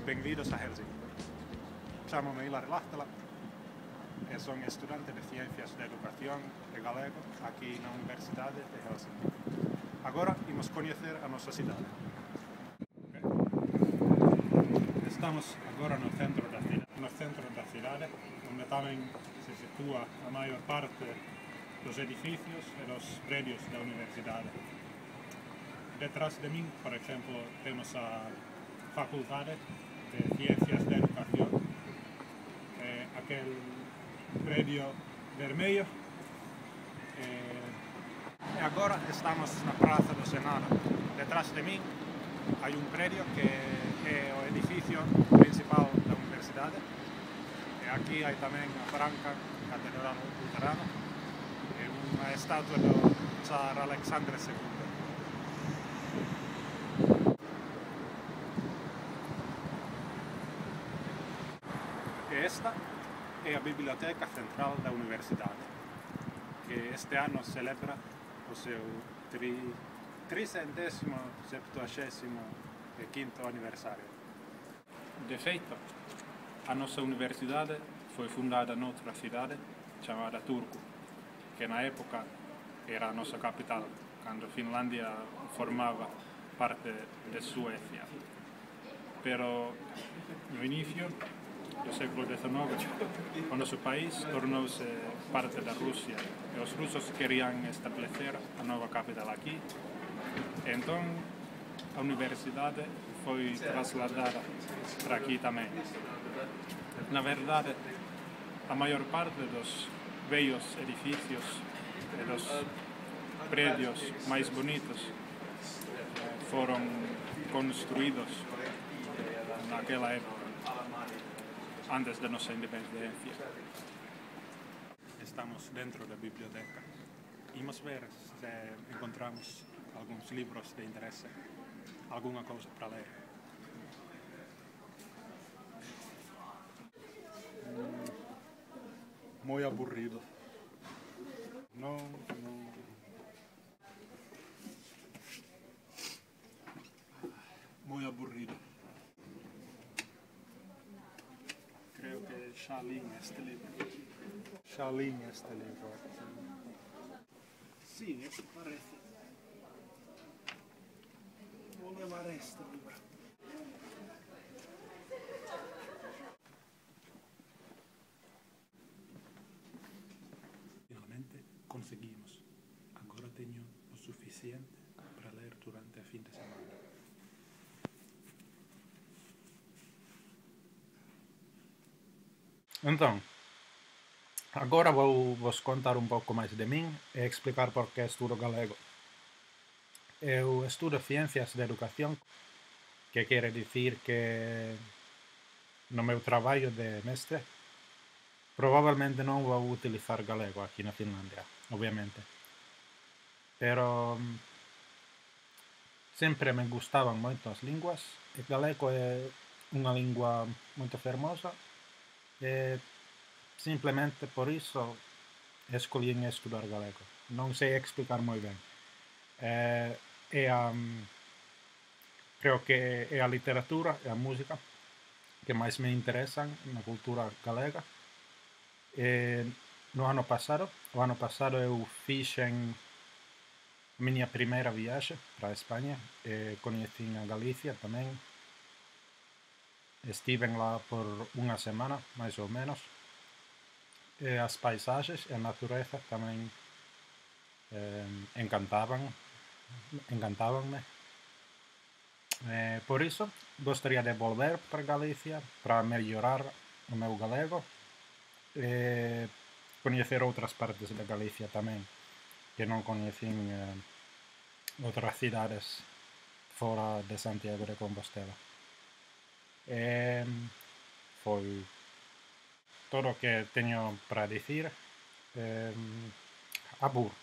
Bienvenidos a Helsinki. Llamo-me Ilari Lahtela e son estudante de Ciencias de Educación e Galego aquí na Universidade de Helsinki. Agora imos coñecer a nosa cidade. Estamos agora no centro da cidade, onde tamén se sitúa a maior parte dos edificios e dos predios da universidade. Detrás de min, por exemplo, temos a Facultade de Ciencias de Educación, aquel predio vermelho. E agora estamos na Praza do Senado. Detrás de min hai un predio que é o edificio principal da universidade. E aquí hai tamén a Branca Catedral Luterana e unha estatua do Tsar Alexandre II. E esta é a Biblioteca Central da Universidade, que este ano celebra o seu 375º aniversario. De feito, a nosa universidade foi fundada noutra cidade chamada Turku, que na época era a nosa capital, cando Finlandia formaba parte de Suecia. Pero no inicio do século XIX, o noso país tornouse parte da Rusia e os rusos querían establecer a nova capital aquí. E entón a universidade foi trasladada para aquí tamén. Na verdade, a maior parte dos bellos edificios e dos predios máis bonitos foron construídos naquela época, antes da nosa independencia. Estamos dentro da biblioteca. Imos ver se encontramos algúns libros de interese, alguna cousa para ler. Moi aburrido. Non. Moi aburrido. Creo que xa lín este libro. Sí, eso parece. Vou levar este libro. Finalmente conseguimos. Agora teño o suficiente para ler durante a fin de semana. Então, agora vou vos contar un pouco máis de min e explicar por que estudo galego. Eu estudo Ciencias de Educación, que quere dicir que no meu traballo de mestre probablemente non vou utilizar galego aquí na Finlandia, obviamente. Pero sempre me gustaban moito as linguas e galego é unha lingua moito fermosa. E simplemente por iso escollín estudar galego. Non sei explicar moi ben. Creo que é a literatura e a música que máis me interesan na cultura galega. E o ano pasado eu fixen miña primeira viaxe para España e coñecín a Galicia tamén. Estiven lá por unha semana, máis ou menos, e as paisaxes e a natureza tamén encantábanme. Por iso, gostaría de volver para Galicia para mellorar o meu galego e coñecer outras partes de Galicia tamén, que non coñecín outras cidades fora de Santiago de Compostela. Foi todo o que teño para dicir. Abur.